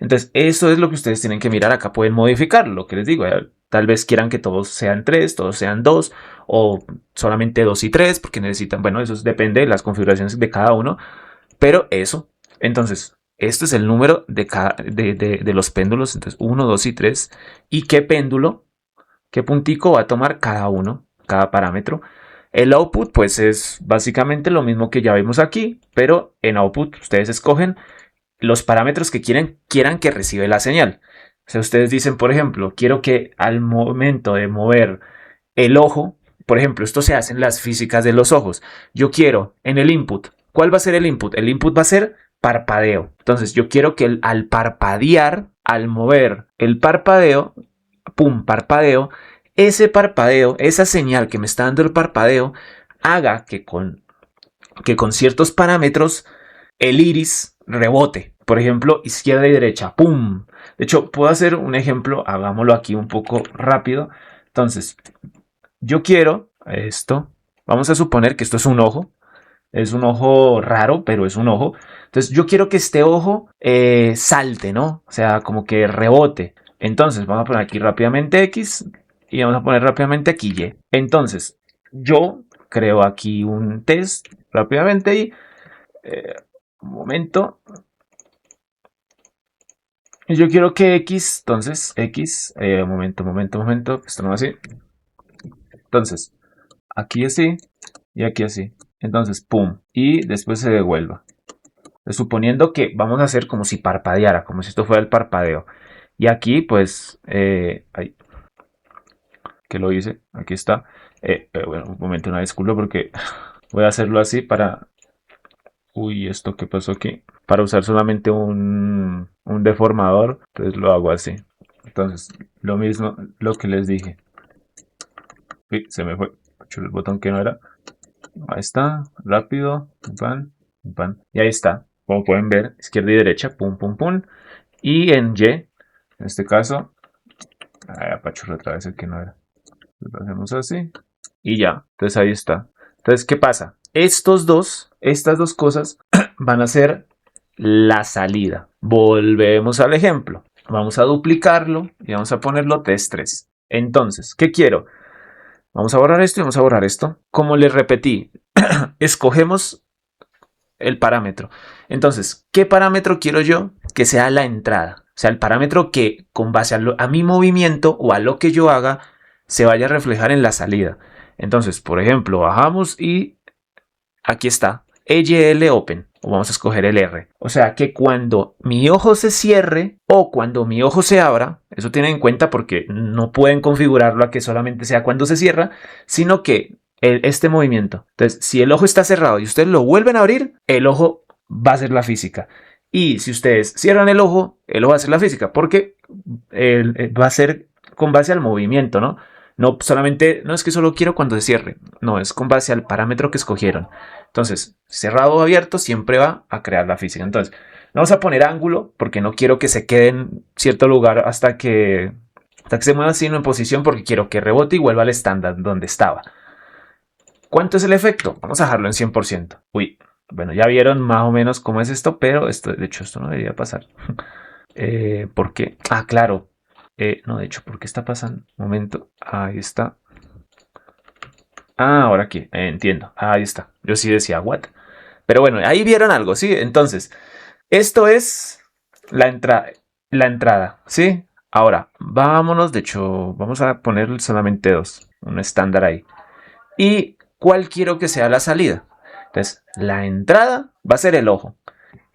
Entonces, eso es lo que ustedes tienen que mirar. Acá pueden modificar lo que les digo. Tal vez quieran que todos sean 3, todos sean 2 o solamente 2 y 3 porque necesitan, bueno, eso depende de las configuraciones de cada uno. Pero eso, entonces, este es el número de los péndulos. Entonces, 1, 2 y 3. ¿Y qué péndulo, qué puntico va a tomar cada uno, cada parámetro? El output, pues es básicamente lo mismo que ya vimos aquí, pero en output ustedes escogen los parámetros que quieran que recibe la señal. O sea, ustedes dicen, por ejemplo, quiero que al momento de mover el ojo, por ejemplo, esto se hace en las físicas de los ojos. Yo quiero en el input. ¿Cuál va a ser el input? El input va a ser parpadeo. Entonces, yo quiero que al parpadear, al mover el parpadeo, pum, parpadeo, ese parpadeo, esa señal que me está dando el parpadeo, haga que con ciertos parámetros el iris rebote. Por ejemplo, izquierda y derecha. ¡Pum! De hecho, puedo hacer un ejemplo. Hagámoslo aquí un poco rápido. Entonces, yo quiero esto. Vamos a suponer que esto es un ojo. Es un ojo raro, pero es un ojo. Entonces, yo quiero que este ojo salte, ¿no? O sea, como que rebote. Entonces, vamos a poner aquí rápidamente X y vamos a poner rápidamente aquí Y. Entonces, yo creo aquí un test rápidamente y un momento. Y yo quiero que X, entonces X, momento, esto no va así. Entonces, aquí así y aquí así. Entonces, pum, y después se devuelva. Suponiendo que vamos a hacer como si parpadeara, como si esto fuera el parpadeo. Y aquí, pues, ahí, que lo hice, aquí está. Bueno, un momento, una disculpa porque voy a hacerlo así para... Uy, ¿esto qué pasó aquí? Para usar solamente un deformador, entonces lo hago así. Entonces, lo mismo, lo que les dije. Uy, se me fue. El botón que no era. Ahí está, rápido, pan, pan. Y ahí está. Como pueden ver, izquierda y derecha, pum, pum, pum. Y en Y, en este caso, apachurro otra vez el que no era. Lo hacemos así. Y ya. Entonces ahí está. Entonces, ¿qué pasa? Estas dos cosas van a ser la salida. Volvemos al ejemplo. Vamos a duplicarlo y vamos a ponerlo test 3. Entonces, ¿qué quiero? Vamos a borrar esto y vamos a borrar esto. Como les repetí, escogemos el parámetro. Entonces, ¿qué parámetro quiero yo? que sea la entrada. O sea, el parámetro que con base a mi movimiento o a lo que yo haga se vaya a reflejar en la salida. Entonces, por ejemplo, bajamos y aquí está, EYL Open, o vamos a escoger el R. O sea que cuando mi ojo se cierre o cuando mi ojo se abra, eso tienen en cuenta porque no pueden configurarlo a que solamente sea cuando se cierra, sino que este movimiento. Entonces, si el ojo está cerrado y ustedes lo vuelven a abrir, el ojo va a ser la física. Y si ustedes cierran el ojo va a ser la física, porque va a ser con base al movimiento, ¿no? No solamente, no es que solo quiero cuando se cierre, no, es con base al parámetro que escogieron. Entonces, cerrado o abierto siempre va a crear la física. Entonces, vamos a poner ángulo porque no quiero que se quede en cierto lugar hasta que se mueva sino en posición porque quiero que rebote y vuelva al estándar donde estaba. ¿Cuánto es el efecto? Vamos a dejarlo en 100%. Uy, bueno, ya vieron más o menos cómo es esto, pero de hecho esto no debería pasar. ¿Por qué? Ah, claro. No, de hecho, ¿por qué está pasando? Un momento, ahí está. Ah, ahora aquí, entiendo. Ahí está. Yo sí decía, ¿what? Pero bueno, ahí vieron algo, ¿sí? Entonces, esto es la, la entrada, ¿sí? Ahora, vámonos, de hecho, vamos a poner solamente dos, un estándar ahí. ¿Y cuál quiero que sea la salida? Entonces, la entrada va a ser el ojo.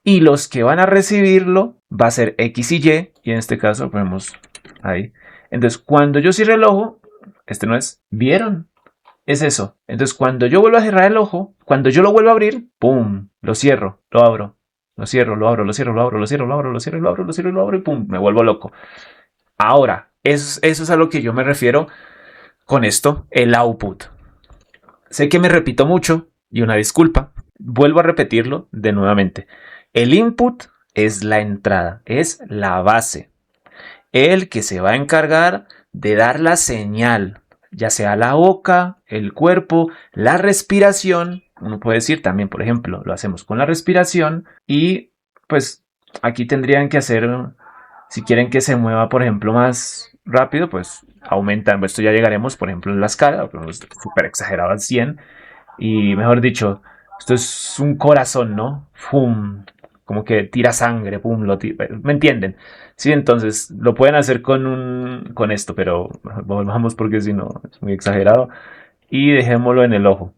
Y los que van a recibirlo va a ser X y Y. Y en este caso ponemos ahí. Entonces, cuando yo cierre el ojo, este no es, ¿vieron? Es eso. Entonces, cuando yo vuelvo a cerrar el ojo, cuando yo lo vuelvo a abrir, ¡pum! Lo cierro, lo abro. Lo cierro, lo abro, lo cierro, lo abro, lo cierro, lo abro, lo cierro, lo abro, lo cierro, lo abro y ¡pum! Me vuelvo loco. Ahora, eso es a lo que yo me refiero con esto, el output. Sé que me repito mucho y una disculpa. Vuelvo a repetirlo de nuevamente. El input es la entrada, es la base. El que se va a encargar de dar la señal, ya sea la boca, el cuerpo, la respiración. Uno puede decir también, por ejemplo, lo hacemos con la respiración y pues aquí tendrían que hacer, si quieren que se mueva, por ejemplo, más rápido, pues aumentan, esto ya llegaremos, por ejemplo, en la escala, súper exagerado al 100 y mejor dicho, esto es un corazón, ¿no? ¡Fum! Como que tira sangre, pum, ¿me entienden? Sí, entonces lo pueden hacer con esto, pero volvamos porque si no es muy exagerado. Y dejémoslo en el ojo.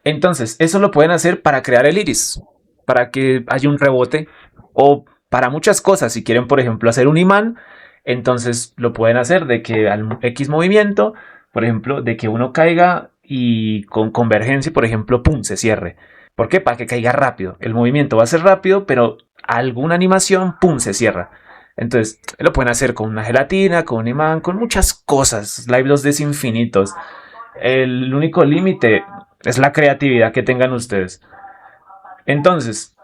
Entonces, eso lo pueden hacer para crear el iris, para que haya un rebote o para muchas cosas. Si quieren, por ejemplo, hacer un imán, entonces lo pueden hacer de que al X movimiento, por ejemplo, de que uno caiga y con convergencia, por ejemplo, pum, se cierre. ¿Por qué? Para que caiga rápido. El movimiento va a ser rápido, pero alguna animación, pum, se cierra. Entonces, lo pueden hacer con una gelatina, con un imán, con muchas cosas. Live 2D es infinitos. El único límite es la creatividad que tengan ustedes. Entonces,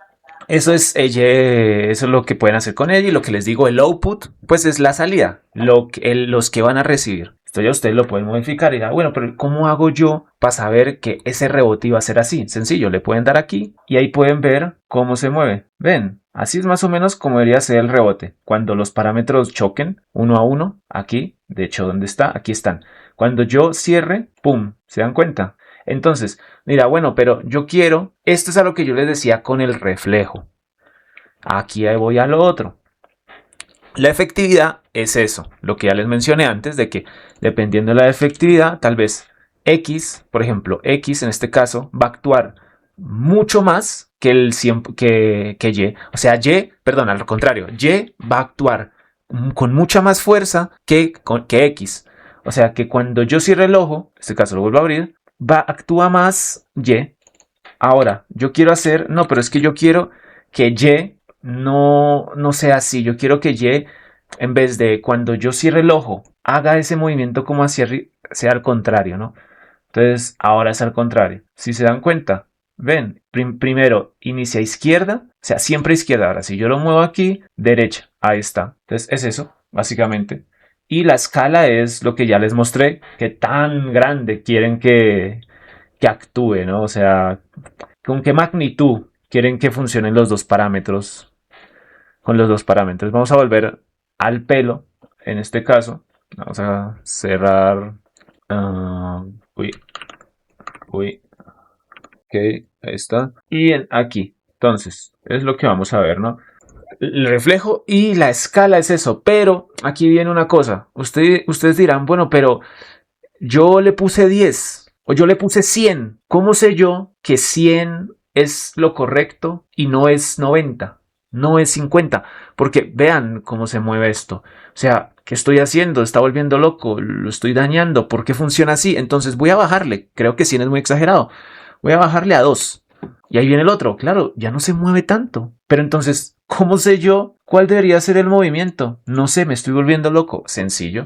eso es lo que pueden hacer con ella y lo que les digo, el output, pues es la salida, los que van a recibir. Esto ya ustedes lo pueden modificar y dirán, bueno, pero ¿cómo hago yo para saber que ese rebote va a ser así? Sencillo, le pueden dar aquí y ahí pueden ver cómo se mueve. Ven, así es más o menos como debería ser el rebote. Cuando los parámetros choquen uno a uno, aquí, de hecho, ¿dónde está? Aquí están. Cuando yo cierre, ¡pum! ¿Se dan cuenta? Entonces, mira, bueno, pero yo quiero, esto es a lo que yo les decía con el reflejo. Aquí voy a lo otro. La efectividad es eso, lo que ya les mencioné antes, de que dependiendo de la efectividad, tal vez X, por ejemplo, X en este caso, va a actuar mucho más que el 100, que Y. O sea, Y, perdón, al contrario, Y va a actuar con mucha más fuerza que X. O sea, que cuando yo cierre el ojo, en este caso lo vuelvo a abrir, actúa más Y. Ahora, yo quiero hacer, no, pero es que yo quiero que Y no sea así. Yo quiero que Y, en vez de cuando yo cierre el ojo, haga ese movimiento como hacia arriba, sea al contrario, ¿no? Entonces, ahora es al contrario. Si se dan cuenta, ven, primero inicia izquierda, o sea, siempre izquierda. Ahora, si yo lo muevo aquí, derecha, ahí está. Entonces, es eso, básicamente. Y la escala es lo que ya les mostré, que tan grande quieren que actúe, ¿no? O sea, ¿con qué magnitud quieren que funcionen los dos parámetros? Con los dos parámetros. Vamos a volver al pelo, en este caso. Vamos a cerrar. Uy, uy. Ok, ahí está. Y aquí. Entonces, es lo que vamos a ver, ¿no? El reflejo y la escala es eso, pero aquí viene una cosa. Ustedes dirán, bueno, pero yo le puse 10 o yo le puse 100. ¿Cómo sé yo que 100 es lo correcto y no es 90? No es 50. Porque vean cómo se mueve esto. O sea, ¿qué estoy haciendo? Está volviendo loco, lo estoy dañando. ¿Por qué funciona así? Entonces voy a bajarle. Creo que 100 es muy exagerado. Voy a bajarle a 2. Y ahí viene el otro. Claro, ya no se mueve tanto. Pero entonces, ¿cómo sé yo cuál debería ser el movimiento? No sé, me estoy volviendo loco. Sencillo.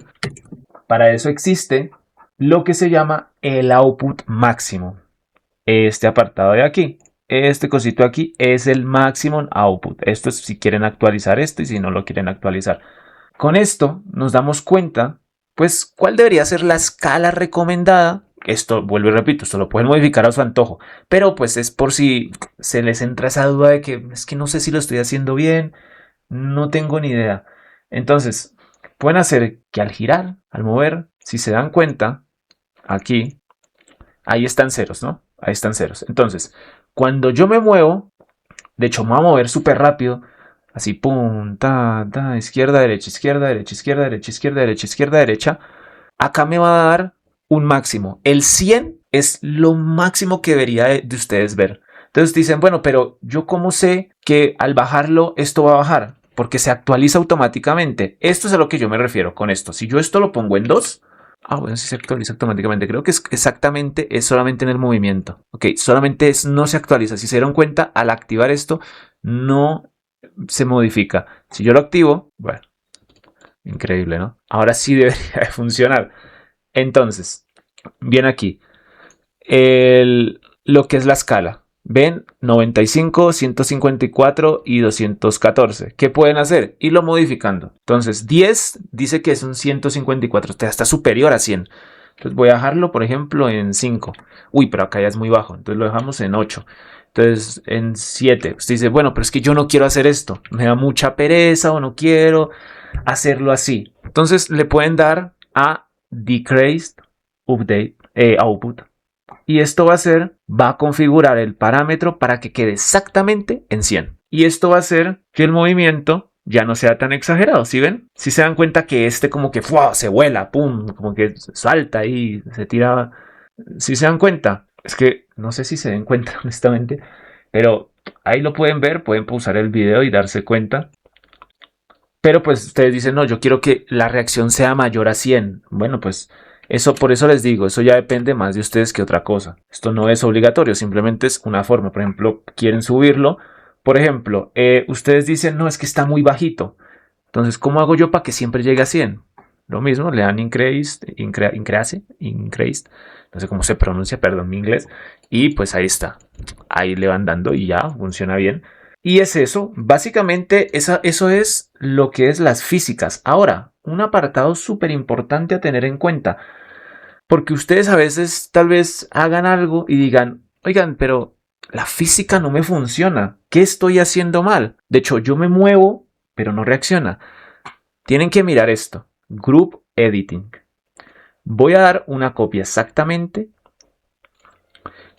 Para eso existe lo que se llama el output máximo. Este apartado de aquí, este cosito aquí es el maximum output. Esto es si quieren actualizar esto y si no lo quieren actualizar. Con esto nos damos cuenta, pues, cuál debería ser la escala recomendada. Esto, vuelvo y repito, esto lo pueden modificar a su antojo, pero pues es por si se les entra esa duda de que es que no sé si lo estoy haciendo bien, no tengo ni idea. Entonces, pueden hacer que al girar, al mover, si se dan cuenta, aquí, ahí están ceros, ¿no? Ahí están ceros. Entonces, cuando yo me muevo, de hecho me voy a mover súper rápido, así, pum, ta, ta, izquierda, derecha, izquierda, derecha, izquierda, derecha, izquierda, derecha, izquierda, derecha, acá me va a dar un máximo. El 100 es lo máximo que debería de ustedes ver. Entonces dicen, bueno, pero yo cómo sé que al bajarlo esto va a bajar, porque se actualiza automáticamente. Esto es a lo que yo me refiero con esto. Si yo esto lo pongo en 2, bueno, si se actualiza automáticamente. Creo que es exactamente, es solamente en el movimiento. Ok, solamente no se actualiza. Si se dieron cuenta, al activar esto, no se modifica. Si yo lo activo, bueno, increíble, ¿no? Ahora sí debería de funcionar. Entonces, bien aquí, lo que es la escala. Ven 95, 154 y 214. ¿Qué pueden hacer? Irlo modificando. Entonces, 10 dice que es un 154. Está superior a 100. Entonces voy a dejarlo, por ejemplo, en 5. Uy, pero acá ya es muy bajo. Entonces lo dejamos en 8. Entonces, en 7. Usted dice, bueno, pero es que yo no quiero hacer esto. Me da mucha pereza o no quiero hacerlo así. Entonces le pueden dar a decreased update, output. Y esto va a configurar el parámetro para que quede exactamente en 100. Y esto va a hacer que el movimiento ya no sea tan exagerado, ¿sí ven? Si se dan cuenta que este como que ¡fua! Se vuela, pum, como que salta y se tira. Si se dan cuenta, es que no sé si se den cuenta honestamente, pero ahí lo pueden ver, pueden pausar el video y darse cuenta. Pero pues ustedes dicen, no, yo quiero que la reacción sea mayor a 100. Bueno, pues eso, por eso les digo, eso ya depende más de ustedes que otra cosa. Esto no es obligatorio, simplemente es una forma. Por ejemplo, quieren subirlo. Por ejemplo, ustedes dicen, no, es que está muy bajito. Entonces, ¿cómo hago yo para que siempre llegue a 100? Lo mismo, le dan increased, no sé cómo se pronuncia, perdón mi inglés. Y pues ahí está. Ahí le van dando y ya, funciona bien. Y es eso, básicamente eso es lo que es las físicas. Ahora, un apartado súper importante a tener en cuenta, porque ustedes a veces tal vez hagan algo y digan, oigan, pero la física no me funciona, ¿qué estoy haciendo mal? De hecho, yo me muevo, pero no reacciona. Tienen que mirar esto, Group Editing. Voy a dar una copia exactamente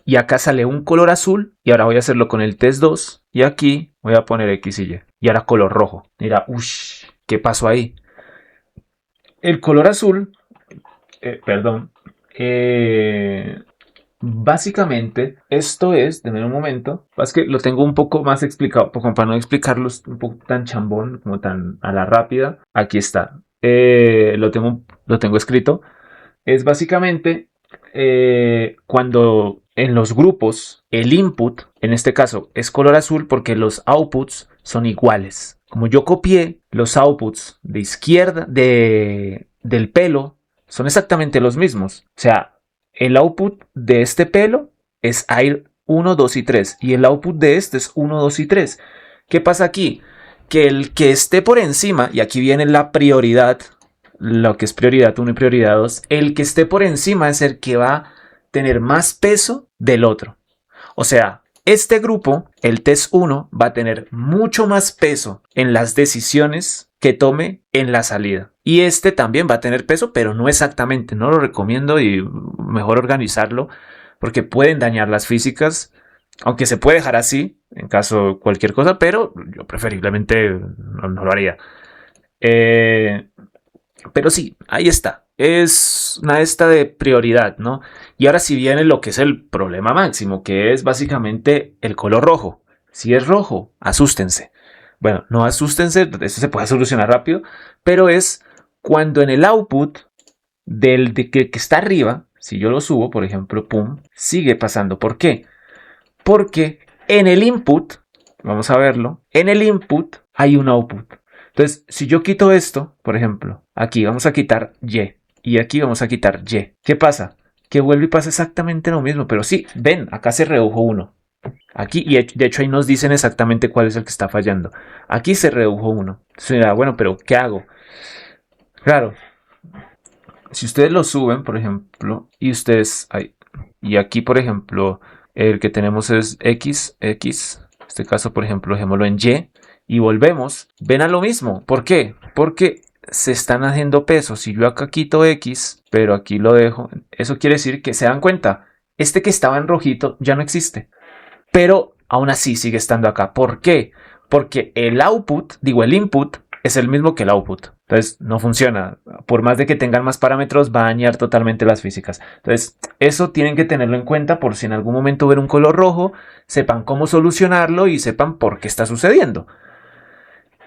y acá sale un color azul y ahora voy a hacerlo con el test 2 y aquí voy a poner X y Y y ahora color rojo. Mira, uff, ¿qué pasó ahí? El color azul, perdón, básicamente esto es, denme un momento, es que lo tengo un poco más explicado, para no explicarlo un poco tan chambón, como tan a la rápida, aquí está, lo tengo escrito, es básicamente cuando en los grupos el input, en este caso, es color azul porque los outputs son iguales. Como yo copié los outputs de izquierda del pelo, son exactamente los mismos. O sea, el output de este pelo es air 1, 2 y 3 y el output de este es 1, 2 y 3. ¿Qué pasa aquí? Que el que esté por encima, y aquí viene la prioridad, lo que es prioridad 1 y prioridad 2, el que esté por encima es el que va a tener más peso del otro. O sea, este grupo, el test 1, va a tener mucho más peso en las decisiones que tome en la salida. Y este también va a tener peso, pero no exactamente. No lo recomiendo y mejor organizarlo porque pueden dañar las físicas Aunque se puede dejar así, en caso de cualquier cosa, pero yo preferiblemente no lo haría. Eh, pero sí, ahí está. Es una esta de prioridad, ¿no? Y ahora sí viene lo que es el problema máximo, que es básicamente el color rojo. Si es rojo, asústense. Bueno, no asústense, eso se puede solucionar rápido, pero es cuando en el output que está arriba, si yo lo subo, por ejemplo, pum, sigue pasando. ¿Por qué? Porque en el input, vamos a verlo, en el input hay un output. Entonces, si yo quito esto, por ejemplo, aquí vamos a quitar y aquí vamos a quitar Y. ¿Qué pasa? Que vuelve y pasa exactamente lo mismo, pero sí, ven, acá se redujo uno. Aquí, y de hecho ahí nos dicen exactamente cuál es el que está fallando. Aquí se redujo uno. Entonces, bueno, pero ¿qué hago? Claro, si ustedes lo suben, por ejemplo, y aquí, por ejemplo, el que tenemos es X, en este caso, por ejemplo, dejémoslo en y volvemos, ven a lo mismo. ¿Por qué? Porque se están haciendo pesos. Si yo acá quito X, pero aquí lo dejo, eso quiere decir que se dan cuenta, este que estaba en rojito ya no existe, pero aún así sigue estando acá. ¿Por qué? Porque el output, digo el input, es el mismo que el output. Entonces no funciona. Por más de que tengan más parámetros, va a dañar totalmente las físicas. Entonces eso tienen que tenerlo en cuenta por si en algún momento ven un color rojo, sepan cómo solucionarlo y sepan por qué está sucediendo.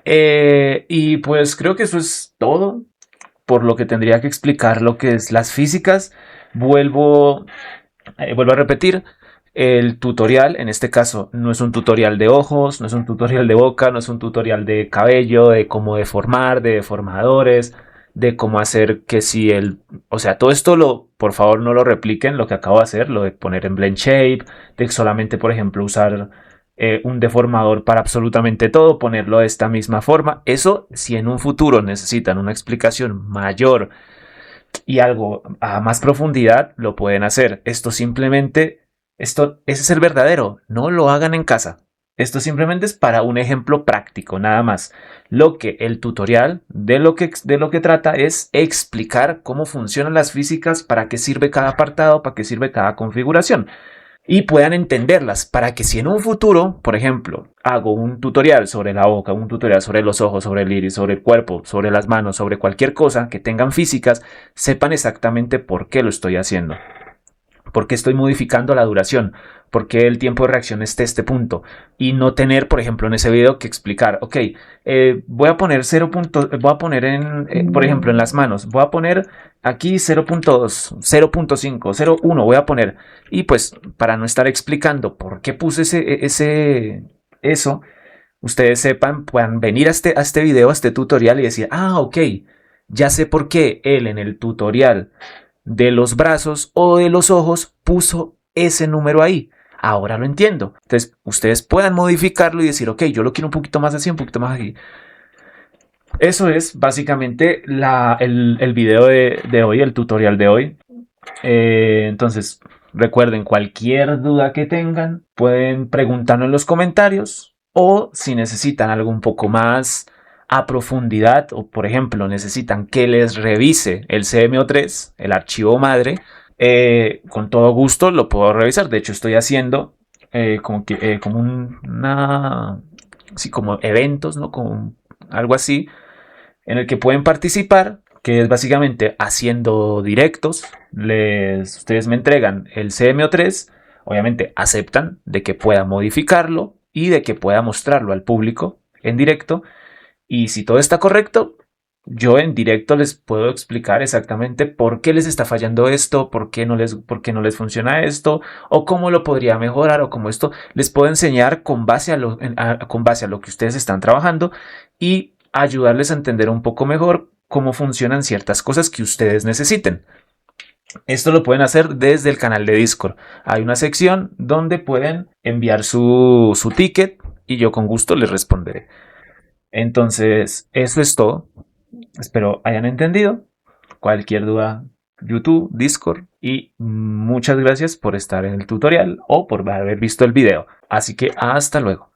Y pues creo que eso es todo por lo que tendría que explicar lo que es las físicas. Vuelvo vuelvo a repetir, el tutorial, en este caso, no es un tutorial de ojos, no es un tutorial de boca, no es un tutorial de cabello, de cómo deformar, de deformadores, de cómo hacer que si el... O sea, todo esto por favor no lo repliquen, lo que acabo de hacer, lo de poner en blend shape, de solamente, por ejemplo, usar un deformador para absolutamente todo, ponerlo de esta misma forma. Eso, si en un futuro necesitan una explicación mayor y algo a más profundidad, lo pueden hacer. Ese es el verdadero. No lo hagan en casa. Esto simplemente es para un ejemplo práctico, nada más. Lo que el tutorial de lo que trata es explicar cómo funcionan las físicas, para qué sirve cada apartado, para qué sirve cada configuración y puedan entenderlas para que si en un futuro, por ejemplo, hago un tutorial sobre la boca, un tutorial sobre los ojos, sobre el iris, sobre el cuerpo, sobre las manos, sobre cualquier cosa que tengan físicas, sepan exactamente por qué lo estoy haciendo. ¿Por qué estoy modificando la duración? ¿Por qué el tiempo de reacción está a este punto? Y no tener, por ejemplo, en ese video que explicar, ok, voy a poner 0. Voy a poner por ejemplo, en las manos, voy a poner aquí 0.2, 0.5, 0.1, voy a poner. Y pues, para no estar explicando por qué puse eso, ustedes sepan, puedan venir a este video, a este tutorial y decir, ah, ok, ya sé por qué él en el tutorial de los brazos o de los ojos puso ese número ahí. Ahora lo entiendo. Entonces, ustedes puedan modificarlo y decir, ok, yo lo quiero un poquito más así, un poquito más así. Eso es básicamente el video de hoy, el tutorial de hoy. Entonces, recuerden, cualquier duda que tengan, pueden preguntarnos en los comentarios o si necesitan algo un poco más a profundidad o, por ejemplo, necesitan que les revise el CMO3, el archivo madre, con todo gusto lo puedo revisar. De hecho, estoy haciendo como sí, como eventos, ¿no? Como algo así en el que pueden participar, que es básicamente haciendo directos. Ustedes me entregan el CMO3, obviamente aceptan de que pueda modificarlo y de que pueda mostrarlo al público en directo. Y si todo está correcto, yo en directo les puedo explicar exactamente por qué les está fallando esto, por qué no les funciona esto, o cómo lo podría mejorar, o cómo esto les puedo enseñar con base a lo que ustedes están trabajando y ayudarles a entender un poco mejor cómo funcionan ciertas cosas que ustedes necesiten. Esto lo pueden hacer desde el canal de Discord. Hay una sección donde pueden enviar su ticket y yo con gusto les responderé. Entonces, eso es todo. Espero hayan entendido. Cualquier duda, YouTube, Discord. Y muchas gracias por estar en el tutorial o por haber visto el video. Así que hasta luego.